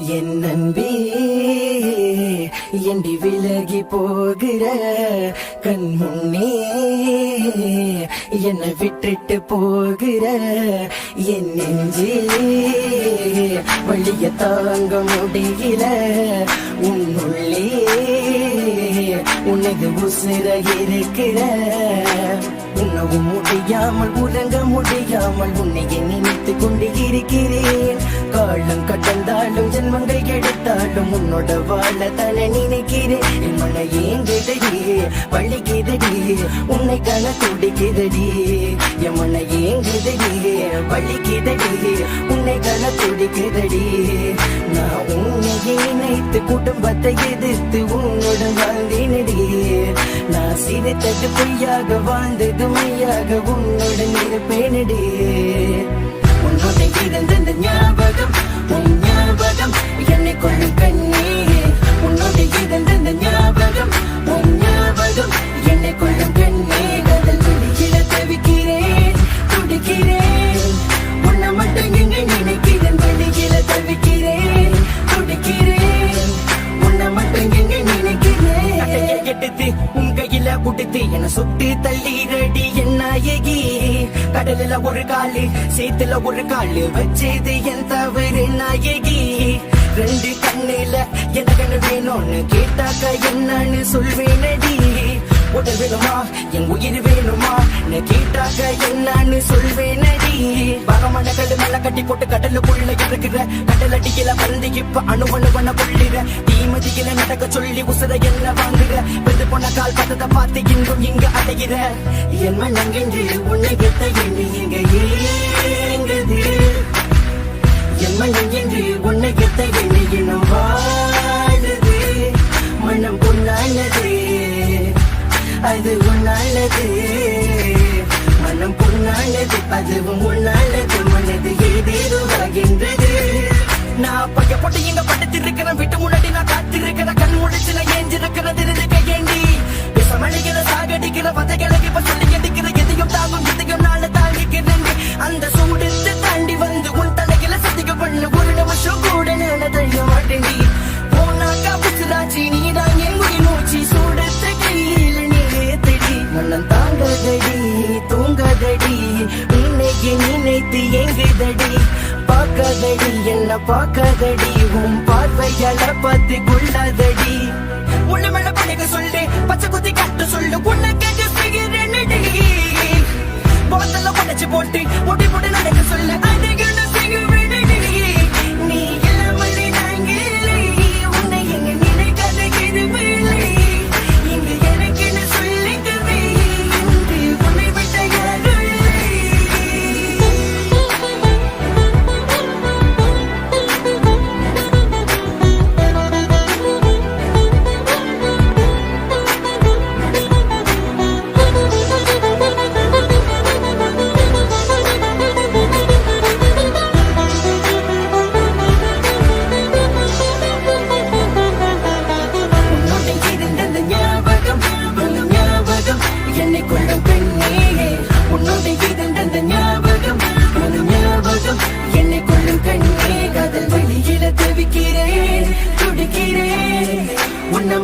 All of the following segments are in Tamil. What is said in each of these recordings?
என் நம்பி எண்டி விலகி போகிற கண் முன்னே என்னை விட்டுட்டு போகிற என் நெஞ்சே வழிய தாங்க முடியல உன்னுள்ளே உனது உசிர இருக்கிற உணவும் முடியாமல் உறங்க முடியாமல் உன்னை நினைத்து கொண்டு இருக்கிறேன். காலம் கடந்தாலும் ஜென்மங்கள் எடுத்தாலும் உன்னோட வாழ தானே நினைக்கிறேன். என் மன ஏங்குதடி வலிக்குதடி உன்னை காண துடிக்குதடி. என் மன ஏங்குதடி வலிக்குதடி உன்னை காண துடிக்குதடி. நான் உன்னை நினைத்து குடும்பத்தை எதிர்த்து உன்னோட வாழ்ந்தேனடி. நான் சிரித்தது பொய்யாக வாழ்ந்தது மையாக உன்னுடன் இருப்பேனடி. உன்னோட இருந்த ஞாபகம் உன் ஞாபகம் என்னை கொள்ளும் கண்ணே. உன்னோட இருந்த ஞாபகம் உன் ஞாபகம் என்னை கொள்ளும் கண்ணே. கடல் வெளியில தவிக்கிறேன் துடிக்கிறேன் உன்னை மட்டும் எங்க நினைக்கிறேன். வெளியில தவிக்கிறேன் துடிக்கிறேன் உன்னை மட்டும் எங்க நினைக்கிறேன். எடுத்து உன் கையில குடுத்து என சுட்டு தள்ளிரடி என் நாயகி. கடலில ஒரு காலு சேத்துல ஒரு காலு வச்சது என் தவறு நாயகி. ரெண்டு கண்ணில எனக்கு வேணும்னு கேட்டாக்க என்னன்னு சொல்வேனடி. உடல் வேணுமா என் உயிர் வேணுமா கேட்டாக்க என்னன்னு சொல்வேனடி. பகமான கல்லு மேல கட்டி போட்டு கடலுக்குள்ள இருக்கிற கடல் அடியில வந்து இப்ப அணுவணுவன கொள்ளிற. தீமதியில நடக்க சொல்லி உசுர என்ன வாங்குற. வெந்து போன கால் பத்ததை பார்த்து இங்கும் இங்க அடைகிற. என் மனங்கென்று உன்னை கெட்ட எண்ணி இங்க ஏங்குது. என் மனம் என்று உன்னை கெட்ட எண்ணி இனம் வாழுது. மனம் பொன்னானது அது உன்னானது. மனம் பொன்னானது அதுவும் உன்னானது. மனது ஏதேதுவாகின்றது. நான் பைய போட்டு இங்க படுத்திருக்கிறேன். விட்டு முன்னாடி நான் காத்திருக்கிற கண் முடிச்சு நான் ஏஞ்சிருக்கிறது இருக்க ஏண்டி. விசமணிக்கிற சாகடிக்கிற வதைகளை இப்ப சொல்லி எடுக்கிற. எதையும் தாங்கும் எதையும் நாள தாங்கிக்கிறேன். அந்த சூடுத்து தாண்டி வந்து உன் தலையில சதிக்க பண்ண ஒரு நிமிஷம் கூட நான் தள்ள மாட்டேன்டி. போனாக்கா புசுராச்சி நீதான் என் உயிர் மூச்சு. சூடத்த கையில நீத்தடி மனம் தாங்கதடி தூங்கதடி உன்னைக்கு நினைத்து எங்குதடி. பார்க்கதடி என்ன பார்க்கதடி உன் பார்வையால பார்த்து கொள்ளாதடி. உள்ள மேல பணிக சொல்லு பச்சை குத்தி கட்டு சொல்லு உன்னை கேட்டு செய்கிறேன்டி. போத்தல உடைச்சு போட்டு முடி முடி நடக்க சொல்லு அதுக்கு செய்கிறேன்டி. நீ இல்லாமலே நாங்க இல்லை உன்னை எங்க நினைக்காத எதுவில்லை. இங்கு எனக்கு என்ன சொல்லிக்கவே இன்று உன்னை விட்ட யாரும்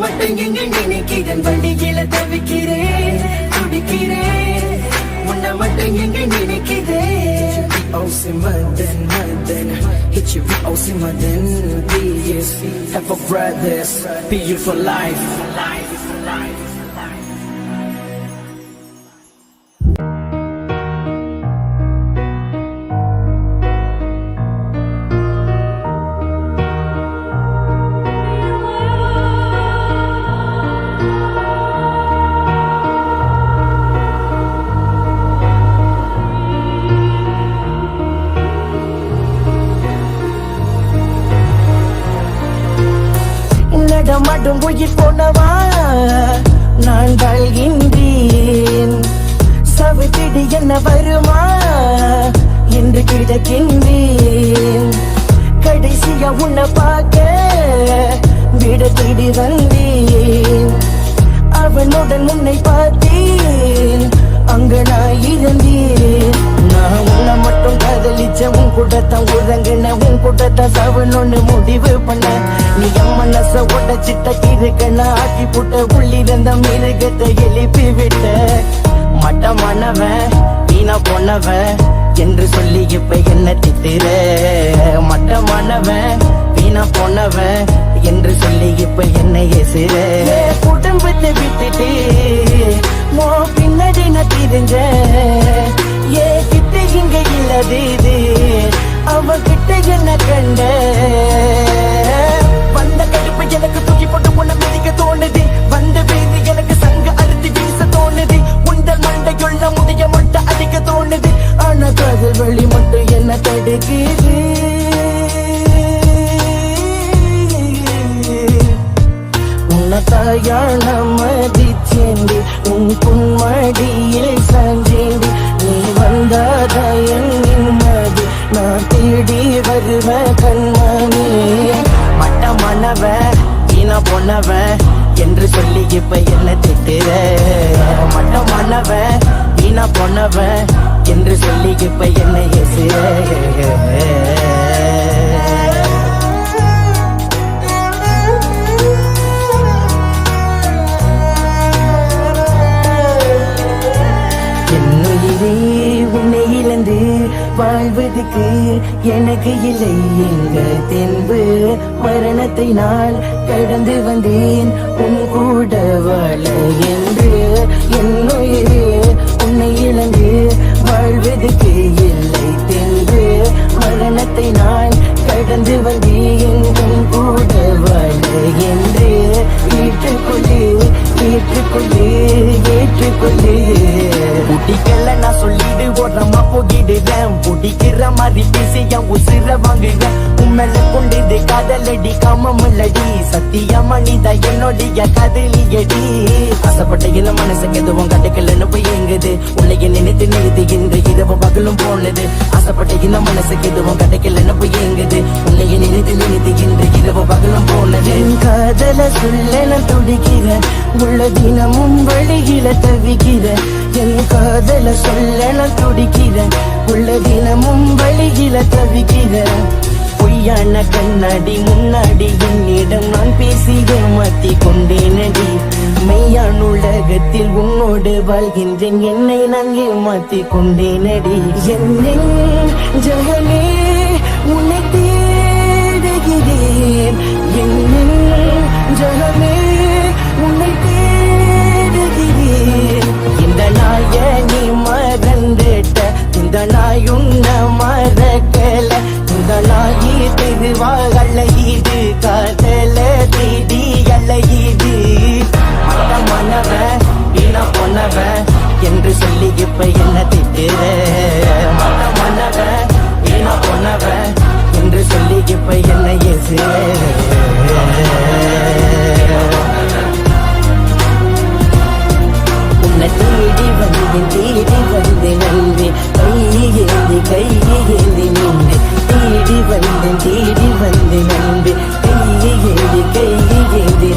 மட்டும் எங்க நினைக்கிறேன். வண்டியில தவிக்கிறேன் துடிக்கிறேன் உன்னை மட்டும் எங்க நினைக்கிறேன். Madan, Madan, hit you with Aussie Madan. P.S. Have a brothers, be you for life. நடமாடும் உயிர் போனவா நான் வாழ்கின்றேன். சவிப்பிடி என்ன வருமா என்று கிடக்கின்றேன். கடைசியா உன்னை பார்க்க விட தேடி வந்தேன். அவனுடன் உன்னை பார்த்தேன் அங்க நான் இருந்தேன். நான் உன்னை மட்டும் காதலிச்ச உன் கூட்டத்தான் உறங்கின உன் கூட்டத்தான் விட்டா சாவணும்னு முடிவு பண்ண நீ என் மனச உடைச்சிட்ட கிறுக்கன ஆக்கி புட்ட உள்ளிருந்த மிருகத்தை எழுப்பி விட்ட மட்டமானவன் வீணா போனவன் என்று சொல்லி இப்ப என்ன திட்டுற மட்டமானவன் வீணா போனவன் என்று சொல்லி இப்ப என்ன ஏசுற குடும்பத்தை விட்டுட்டு மோ பின்னாடி நான் தெரிஞ்ச ஏ கிட்ட இங்க இல்லது இது அவகிட்ட என்ன கண்ட வந்த கடுப்பு எனக்கு தூக்கி போட்டு உன்னை மிதிக்க தோணுது வந்த வேதி எனக்கு சங்க அறுத்து வீச தோணுது உண்டல் மண்டையுள்ள முடிய மட்டும் அடிக்க தோணுது ஆனா காதல் வழி மட்டும் என்ன தடுக்குது தாயான மதிச்சேண்டி உன் புன்மடியில் சாஞ்சேண்டி நீ வந்தாதா என் நிம்மதி நான் தேடி வருவ கண்மணி மட்டமானவ வீணா போனவ என்று சொல்லி இப்ப என்ன திட்டுற மட்டமானவ வீணா போனவ என்று சொல்லி இப்ப என்ன ஏசுற உன்னை இழந்து வாழ்வதுக்கு எனக்கு இல்லை எங்க தென்பு மரணத்தை நான் கடந்து வந்தேன் உன் கூட வாழ என்று என்னுயிரே உன்னை இழந்து வாழ்வதுக்கு இல்லை தென்பு மரணத்தை நான் கடந்து வந்தேன் உன் கூட வாழ என்று ஏற்றுக்கொள்ளு ஏற்றுக்கொள்ளு ஏற்றுக்கொள்ளு புடிக்கல நான் சொல்லிடு ஓரமா போகிடுறேன் புடிக்கிற மாதிரி பேசி என் உசிர வாங்குறேன் உண்மையில கொண்டது காதலடி காமமல்லடி சத்தியமா நீதான் என்னுடைய காதலியடி ஆசைப்பட்ட இந்த மனசுக்கு எதுவும் கட்டுக்கலன்னு போய் எங்குது உன்னைய நினைத்து நிறுத்து இன்று இரவு பகலும் போனது ஆசைப்பட்ட இந்த மனசுக்கு எதுவும் கட்டுக்கலன்னு போய் எங்குது உன்னைய நினைத்து நிறுத்து இன்று இரவு பகலும் போனது காதல சொல்ல நான் துடிக்கிறேன் உள்ள தினமும் வழியில தவிக்கிறேன் என் காதல சொல்ல நான் துடிக்கிறேன் உள்ள தினமும் வழியில தவிக்கிறேன் பொய்யான கண்ணாடி முன்னாடி என்னிடம் நான் பேசி ஏமாத்தி கொண்டேனடி மெய்யான உலகத்தில் உன்னோடு வாழ்கின்றேன் என்னை நான் ஏமாத்தி கொண்டேனடி என்னின் ஜகமே உன்னை தேடுகிறேன் என்னின் ஜகமே உன்னை தேடுகிறேன் இந்த நாய நீ மறந்துட்ட இந்த நாய் உன்ன மறக்கல இந்த நாயி திருவாகல இது காதல தேடி அல்ல இது மட்டமானவ வீணா போனவ என்று சொல்லி இப்ப என்ன திட்டுற மட்டமானவ வீணா போனவ என்று சொல்லி இப்ப என்ன ஏசுற தேடி வந்து நன்றி கையேந்தி நின்று தேடி வந்து நன்றி கையேந்தி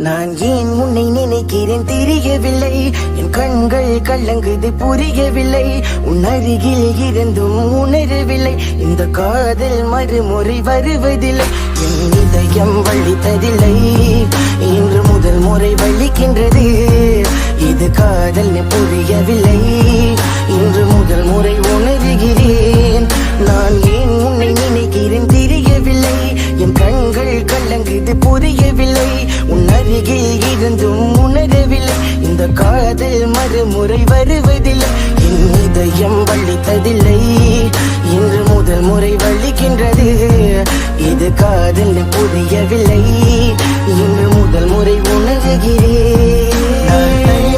நான் ஏன் உன்னை நினைக்கிறேன் தெரியவில்லை என் கண்கள் கலங்குது புரியவில்லை உன் அருகில் இருந்தும் உணரவில்லை இந்த காதல் மறுமுறை வருவதில்லை என் இதயம் வலித்ததில்லை இன்று முதல் முறை வலிக்கின்றது இது காதல் புரியவில்லை இன்று முதல் முறை உணர்கிறேன் நான் ஏன் உன்னை நினைக்கிறேன் தெரியவில்லை என் கண்கள் கலங்குது புரியவில்லை உன் அருகில் இருந்தும் உணரவில்லை மறுமுறை வருவதில்லை. என் இதயம் வலித்ததில்லை, இன்று முதல் முறை வலிக்கின்றது. இது காதல் புரியவில்லை, இன்று முதல் முறை உணர்கிறேன்.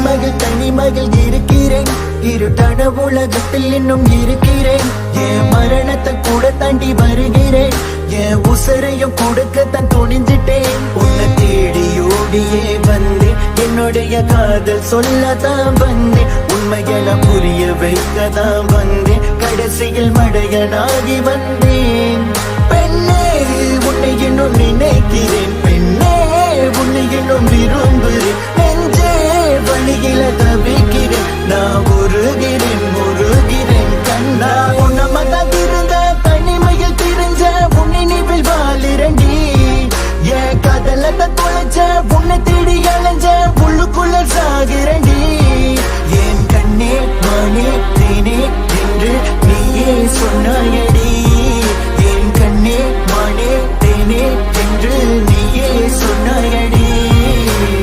நான் தனிமகள் இருக்கிறேன், இருட்டான உலகத்தில் இன்னும் இருக்கிறேன். என் மரணத்தை கூட தாண்டி வருகிறேன், என் உசரையும் கொடுக்கத்தான் துணிஞ்சிட்டேன். உன்னை தேடி ஓடியே வந்தேன், என்னுடைய காதல் சொல்லத்தான் வந்தேன். உண்மையெல்லாம் புரிய வைக்கத்தான் வந்தேன், கடைசியில் மடையனாகி வந்தேன். பெண்ணே உன்னை இன்னும் நினைக்கிறேன், பெண்ணே உன்னை இன்னும் விரும்புகிறேன். நெஞ்சே வழியில தவிக்கிறேன், நான் உருகிறேன் கண்ணா. உன்னமதான் இருந்த தனிமையில் திரிஞ்ச உன் நினைவில் வாழிரண்டி. என் கதலத்தை தொலைச்ச உன்னை தேடி அலைஞ்ச உள்ளுக்குள்ள சாகிறண்டி. என் கண்ணே மானே தேனே என்று நீயே சொன்னாயடி. என் கண்ணே மானே தேனே என்று நீயே சொன்னாயடி.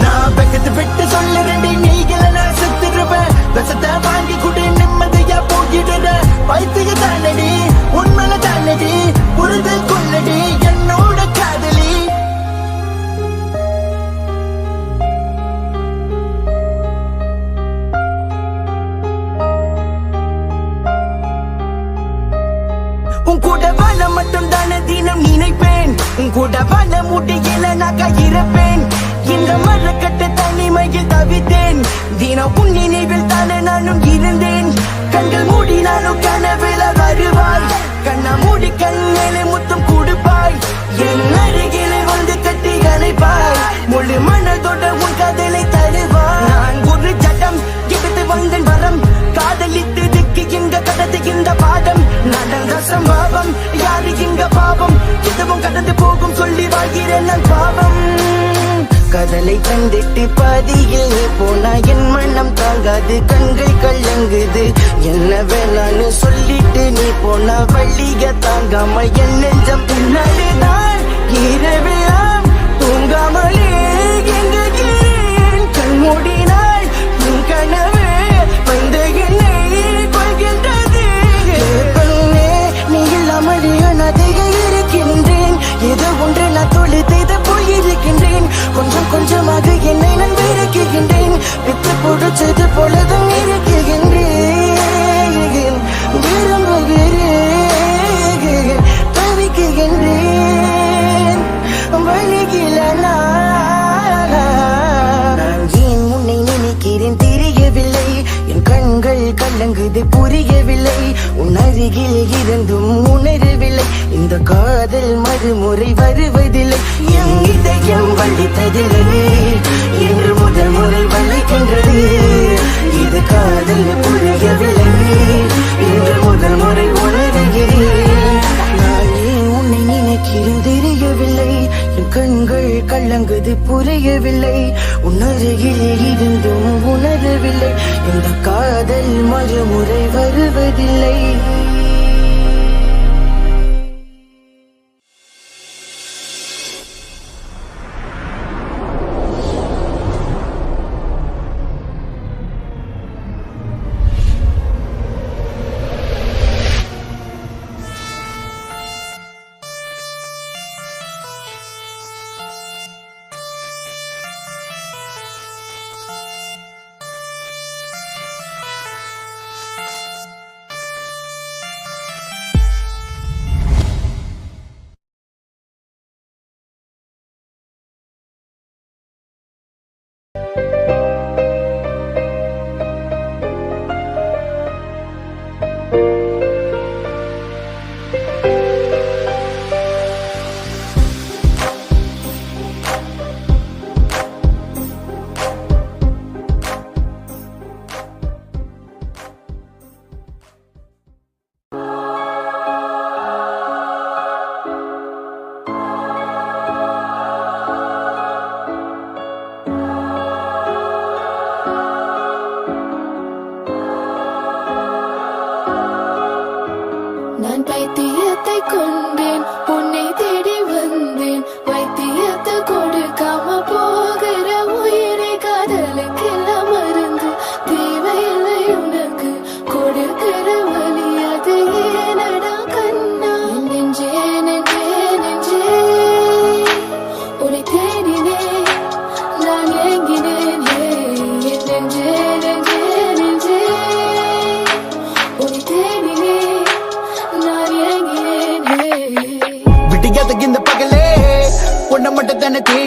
நான் பக்கத்து விட்டு சொல்லுறேன், நீ இல்ல நான் செத்துருவேன். விஷத்தை வாங்கி கூட நிம்மதியா போயிடுற பைத்திய தானடி, உண்மையில தானடி, புரிதல் கொள்ளடி என்னோட காதலி. உன் கூட வாழ மட்டும் தானே தினம் நினைப்பேன், உன் கூட வாழ முடியல நான் இருப்பேன். இந்த மரக்கட்ட தனிமையில் தவித்தேன், தினம் உன் நினைவில் தானே நானும் இருந்தேன். கண்கள் மூடி நானும் கனவில வருவாய், கண்ணா மூடி கண்ணிலே முத்தம் கொடுப்பாய். என் அருகிலே வந்து கட்டி அணைப்பாய், முழு மனதோட உன் காதலை தருவாய். நான் ஒரு ஜடம் எடுத்து வந்தேன் வரம், காதலித்ததுக்கு இங்க கடந்து இந்த பாடம். நடந்த சம்பவம் யாரு இங்க பாவம், இதுவும் கடந்து போகும் சொல்லி வாழ்கிறேன் நான் பாவம். கதலை தந்திட்டு பாதியில் நீ போனா என் மனம் தாங்காது, கண்கள் கலங்குது. என்ன வேணான்னு சொல்லிட்டு நீ போனா வள்ளிய தாங்காம என் நெஞ்சம் பின்னாடிதான் இரவெல்லாம் தூங்காமலே எங்குகிறேன். கண் மூடினாள் உன் கனவே வந்து என்னை கொள்கின்றது. பெண்ணே நீ இல்லாமல் அனாதையாக இருக்கின்றேன், ஏதோ ஒன்று நான் தொழுது போயிருக்கின்றேன். கொஞ்சம் கொஞ்சமாக என்னை நான் வெறுக்குகின்றேன், வித்து பிடிச்சது போலதான் இருக்குகின்றேன். விரும்புகிறேன், தவிக்குகின்றேன், வழிகில நான் ஏன் உன்னை நினைக்கிறேன் தெரியவில்லை. என் கண்கள் கலங்குது புரியவில்லை, உன் அருகில் இருந்தும் உணரவில்லை. இந்த காதல் மறுமுறை வருவதில்லை, என் இதயம் வலித்ததில்லை, இன்று முதல் முறை வலிக்கின்றது. இது காதல் புரியவில்லை, இன்று முதல் முறை உணர்கிறேன். நான் ஏன் உன்னை நினைக்கிறேன் தெரியவில்லை, என் கண்கள் கலங்குது புரியவில்லை. உன் அருகில் இருந்தும் உணரவில்லை, இந்த காதல் மறுமுறை வருவதில்லை.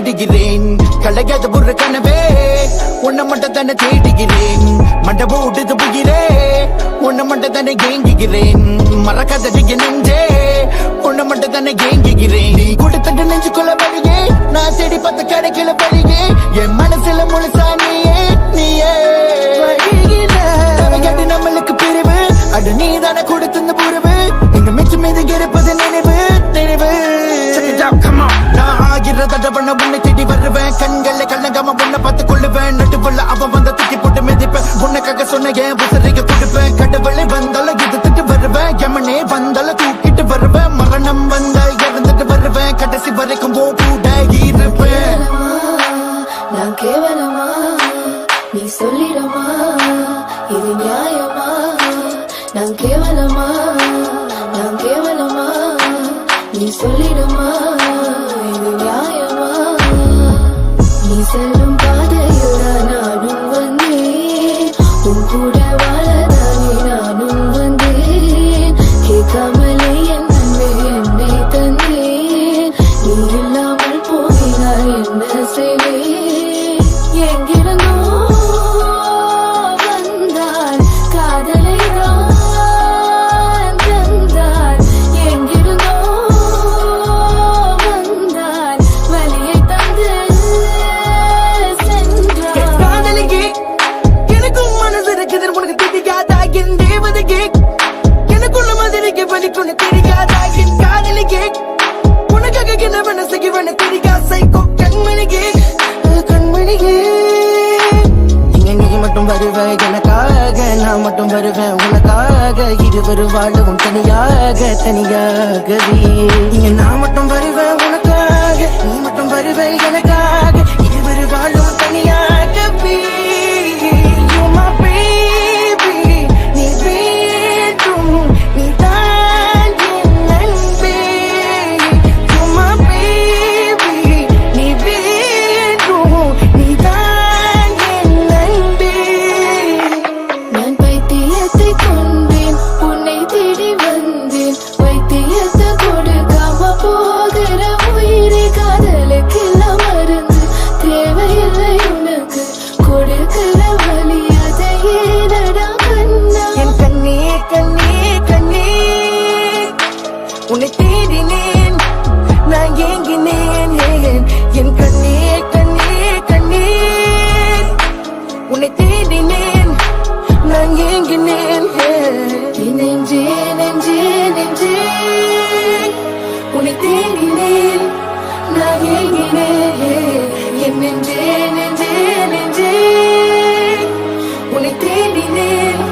தேடுகிறேன் கலையாத ஒரு கனவே உன்னை மட்டும் தானே தேடுகிறேன் மண்டபம் விட்டது புகிறே உன்னை மட்டும் தானே ஏங்குகிறேன் மறக்காத நெஞ்சே உன்னை மட்டும் தானே ஏங்குகிறேன் நீ கொடுத்தட்டு நெஞ்சுக்குள்ள வழியே நான் தேடி பார்த்து கிடைக்கல வழியே என் மனசுல முழுசா நீயே நம்மளுக்கு பிரிவு அது நீ தானே கொடுத்த புறவு இங்க மிச்சம் மீது இருப்பது நினைவு நான் ஆகிறத பண்ண உன்னை தேடி வருவேன் கண்களை கண்ணங்காம உன்னை பார்த்து கொள்ளுவேன் நட்டுப்புள்ள அவன் வந்த தூக்கி போட்டு மிதிப்பேன் உனக்காக சொன்ன என் புசரிக்க கொடுப்பேன் கடவுளை வந்தாலும் எதிர்த்துட்டு வருவேன் யமனே வந்தாலும் தூக்கிட்டு வருவேன் மரணம் வந்தால் இறந்துட்டு வருவேன் கடைசி வரைக்கும் போ கூட இருப்பேன் நான் கேவலமா நீ சொல்லிடமா இது நியாயமா நான் கேவலமா நீ சொல்லிடமா இது நியாயமா நீ செல்லும் பாதையோட நானும் வந்தேன் உன் கூட வாழதானே நானும் வந்தேன் கேட்காமலே என் நன்மை என்னை தந்தேன் நீ இல்லாமல் போயினால் என்ன செய்வேன் எங்கிருந்தோ வந்தால் காதலை தான் தந்தால் எங்கிருந்தோ வந்தால் வலியை தந்து சென்றால் காதலிக்கு எனக்கும் மனசு இருக்குது உனக்கு தெரியாதா என் தேவதைக்கு எனக்குள்ள மாதிரிக்கு வலிக்குன்னு தெரியாதா என் காதலிக்கு உனக்காக என்ன மனசுக்கு வேண தெரியா சைக்கோ கண்மணிக்கு இங்க நீ மட்டும் வருவ எனக்காக நான் மட்டும் வருவேன் உனக்காக இருவரு வாழவும் தனியாகவே இங்க நான் மட்டும் வருவேன் உனக்காக நீ மட்டும் வருவ எனக்காக இருவரு வாழவும் தனியாகவே You my baby, நீ வேண்டும் நீ தான் என் நண்பே You my baby, நீ வேண்டும் நீ தான் என் நண்பே நான் பைத்தியத்தை கொண்டேன் உன்னை தேடி வந்தேன் வைத்தியத்தை கொடுக்காம போகிற உயிரை காதலுக்கெல்லாம் மருந்து தேவையில்லை உனக்கு கொடுக்கிற வழி அதையே நடா கண்ணா என் கண்ணே உன்னை தேடினேன் நான் ஏங்கினேன் என் கண்ணே உன்னை தேடினேன் நான் ஏங்கினேன் நெஞ்சே உன்னை தேடினேன் நான் ஏங்கினேன் என் நெஞ்சே உன்னை தேடினேன்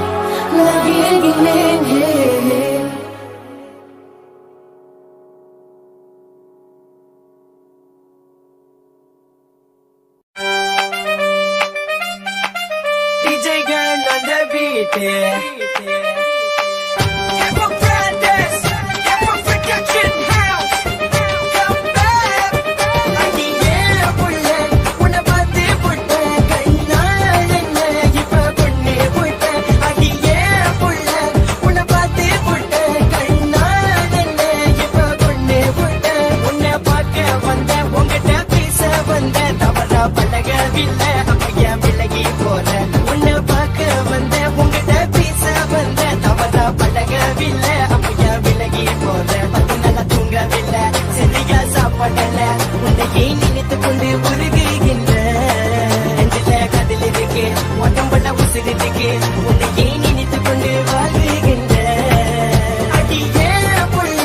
நான் ஏங்கினேன் விஜய்கள் அந்த வீட்டு பழகவில்லை அப்பையன் விலகி போற உன்னை பார்க்க வந்த உங்ககிட்ட பேச வந்த தவறா பழகவில்லை அப்பையன் விலகி போற பத்து நாளா தூங்கவில்லை சரியா சாப்பாடல உன்னையே நினைத்து கொண்டு உருகுகின்ற நெஞ்சில கதில் இருக்கு உடம்புல உசிருக்கு உன்னையே நினைத்து கொண்டு வாழ்கின்ற அடியே புள்ள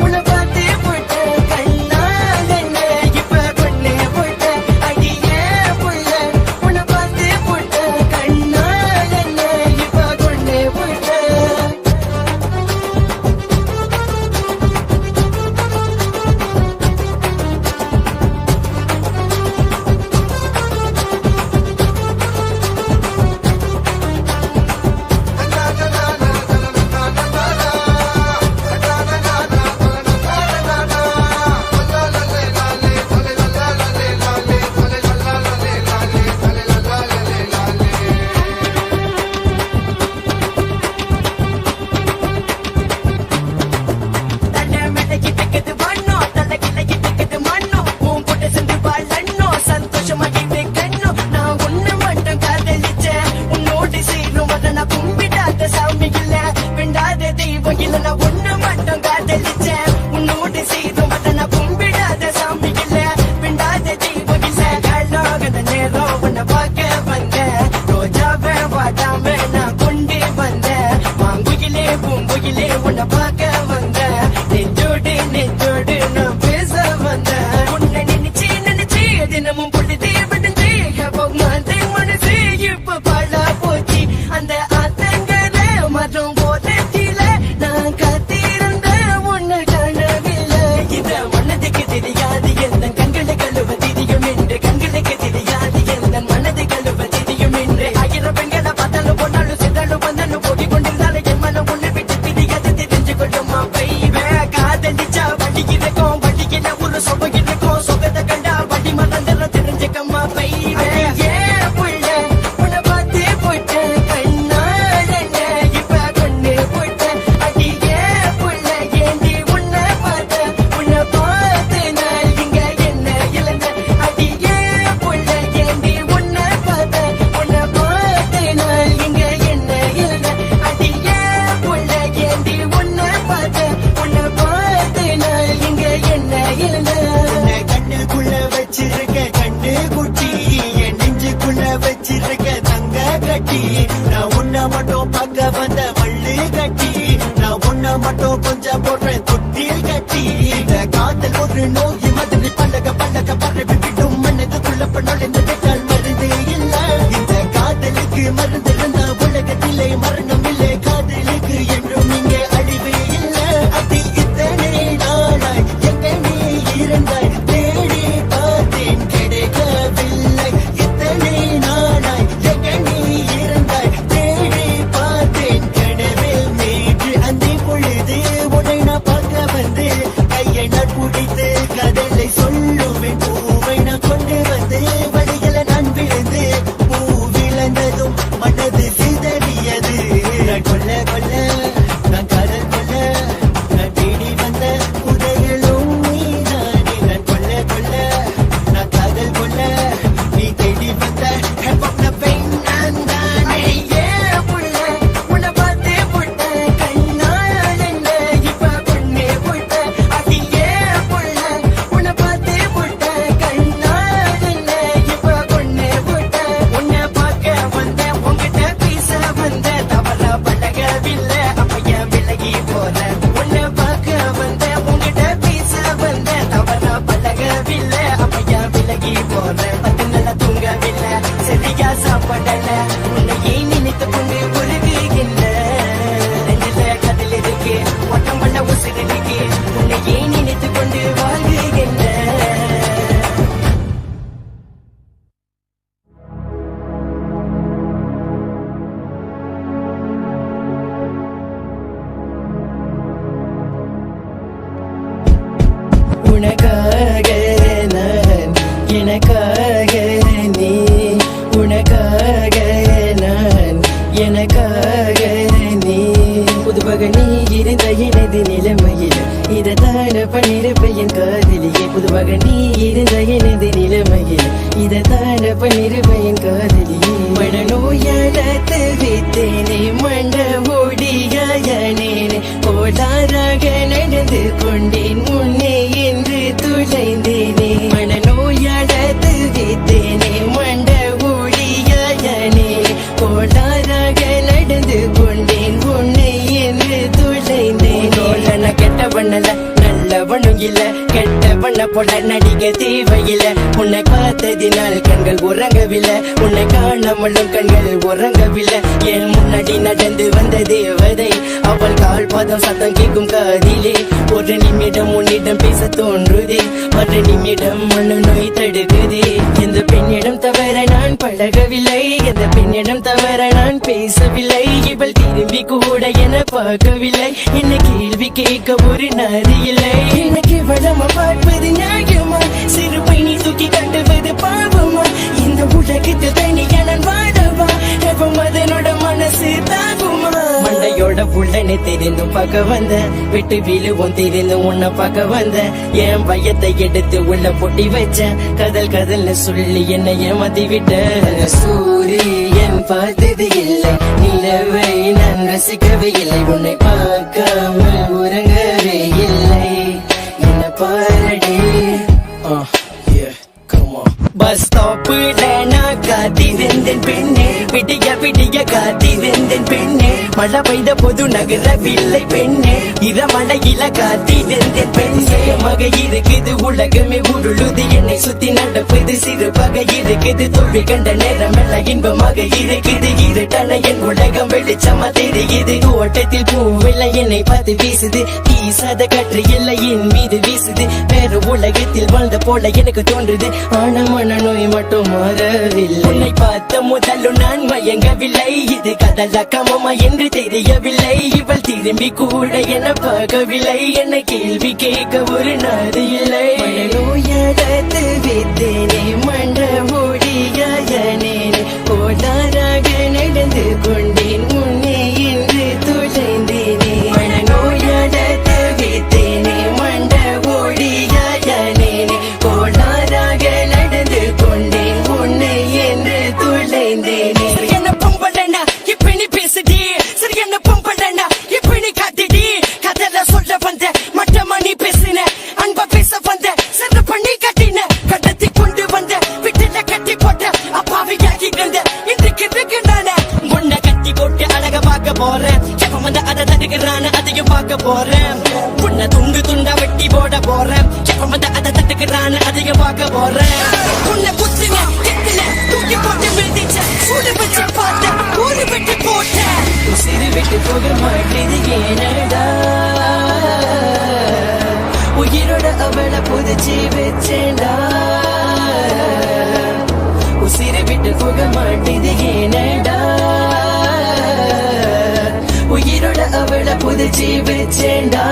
உன்னை பார்த்து போட்ட கண்ணால் என்ன இப்ப கொண்டு போட்ட அடியே புள்ள உன்னை பார்த்து போட்ட கண்ணால் என்ன இப்ப கொண்டு போட்ட குடித்து கதலை சொல்லுவேன் பூவை நான் கொண்டு வந்து வழிகளை நான் விழுந்து பூ விழுந்ததும் மனது சிதறியது நான் கொல்ல கொல்ல நான் காதல் கொல்ல நான் தேடி வந்த புதையலும் நீதானே நான் கொல்ல கொல்ல நான் காதல் கொல்ல நீ தேடி வந்த பெண் நான் தானே ஏன் புள்ள உன்னை பார்த்தே புட்ட கண்ணால் என்ன இப்ப பொண்ணே புட்ட அது ஏன் புள்ள உன்னை பார்த்தே புட்ட கண்ணால் என்ன இப்ப பொண்ணே புட்ட உன்னை பார்க்க வந்த உன்கிட்ட பேச வந்த தவறா பழகவில்லை அப்ப ஏன் விலகி போற உன்னை பார்க்க வந்த உன்கிட்ட பேச வந்த தவறா பழகவில்லை அப்ப ஏன் விலகி போற பத்து நல்லா தூங்கவில்லை சரியா சாப்பிடல உன்னை ஏன் நினைத்து கொண்டு உருகுகின்ற நெஞ்சில கதில் இருக்கு ஒட்டம் பண்ண உசுறு இருக்கு உன்னை ஏன் நினைத்து கொண்டு வாழ்கின்ற உனக்காக நான் எனக்காக நீ உனக்காக நான் எனக்காக நீ புதுவாக நீ இருந்த எனது நிலைமையில் இதைத்தான பண்ணிருப்பையன் காதலியே புதுவாக நீ இருந்த எனது நிலைமையில் இதைத்தான பண்ணிருப்பையன் காதலியே மனநோயாளத்து வித்தேனே மண்ட ஓடியாயனே கோளாறாக நடந்து கொண்டேன் முன்னே என்று துளைந்தேனே மனநோயாளத்து வித்தேனே மண்ட ஓடியாயனே கோளாறாக நடந்து கொண்டேன் முன்னே என்று துளைந்தேன் நான் கெட்ட பண்ணல நல்லவனும் இல்ல கெட்ட பண்ண போல நடிக தேவையில்ல உன்னை பார்த்ததினால் கண்கள் உறங்கவில்லை உன்னை காணாமலும் கண்கள் உறங்கவில்லை என் முன்னாடி நடந்து வந்த தேவதை அவள் கால் பாதம் சத்தம் கேட்கும் காதிலே ஒரு நிமிடம் உன்னிடம் பேச தோன்றுதே மறு நிமிடம் மனநோய் தடுக்குதே எந்த பெண்ணிடம் தவிர நான் பழகவில்லை எந்த பெண்ணிடம் தவிர நான் பேசவில்லை இவள் திரும்பி கூட என பார்க்கவில்லை என்ன கேள்வி கேட்க ஒரு நாதி இல்லை எனக்கு வளம பார்ப்பது நியாயமா சிறு பையனை தூக்கி கட்டுவது பாவமா இந்த உலகத்தில் தனியா நான் வாழவா எப்ப அதனோட மனசு தாகுமா மண்டையோட புள்ளனை தெரிந்தும் பார்க்க வந்த விட்டு வீழுவும் தெரிந்தும் உன்னை பார்க்க வந்த என் பயத்தை எடுத்து உள்ள பொட்டி வச்ச கதல் கதல்னு சொல்லி என்னை ஏமாத்தி விட்ட சூரியன் பார்த்தது இல்லை நிலவை நான் ரசிக்கவே இல்லை உன்னை பார்க்காமல் உறங்கவே இல்லை என்ன பாரடி பஸ் ஸ்டாப்புல நான் காத்திருந்தேன் பெண்ணே விடிய விடிய காத்திருந்தேன் பெண்ணே மழை பெய்த போது நகரவில்லை பெண்ணே இரமழையில காத்திருந்தேன் பெண்ணே மக இருக்குது உலகமே உருளுது என்னை சுத்தி நடப்பது சிறு பகை இருக்குது தோல்வி கண்ட நேரமெல்லாம் இன்பமாக இருக்குது இருட்டான என் உலகம் வெளிச்சமா தெரியுது ஓட்டத்தில் பூவில்லை என்னை பார்த்து வீசுது வீசாத காற்று இல்லை என் மீது வீசுது வேறு உலகத்தில் வாழ்ந்த போல எனக்கு தோன்றுது ஆனா மனநோய் மட்டும் மாறவில்லை உன்னை பார்த்த முதலும் நான் மயங்கவில்லை இது கதலக்கமமா என்று தெரியவில்லை இவள் திரும்பி கூட என பார்க்கவில்லை என்ன கேள்வி கேட்க ஒரு நாடு இல்லை மனநோயாளத்து வித்தேனே மண்ட ஓடியாயனே கோளாறாக நடந்து கொண்டேன் முன்னே என்று துளைந்தேனே மனநோயாளத்து வித்தேனே மண்ட ஓடியாயனே கோளாறாக நடந்து கொண்டேன் உன்னை என்று துளைந்தேனே என்ன பொம்பளனா இப்ப நீ பேசுடி சரி என்ன பொம்பளனா இப்ப நீ காத்திடி கதல சொல்ல வந்த மட்டமா நீ பேசின அன்பா பேச வந்த சரி பண்ணி கட்டின கடத்தி கொண்டு வந்த விட்டுல கட்டி போட்ட அப்பாவியாகி இருந்த இன்றைக்கு இருக்கு நானே உன்னை கட்டி போட்டு அழக பார்க்க போறேன் எப்ப வந்து அதை தடுக்கிறான அதையும் பார்க்க போறேன் உன்னை துண்டு துண்டா வெட்டி போட போறேன் எப்ப வந்து அதை தடுக்கிறான அதையும் பார்க்க போறேன் உன்னை குத்துன எத்தனை தூக்கி போட்டு விழுந்துச்ச சூடு வச்சு பார்த்த ஊரு விட்டு போட்ட உசிறு விட்டு போக மாட்டேது ஏனடா உயிரோட அவளை புதைச்சி வச்சேண்டா உசிறு விட்டு போக மாட்டேது ஏனடா உயிரோட அவளை புதைச்சி வச்சேண்டா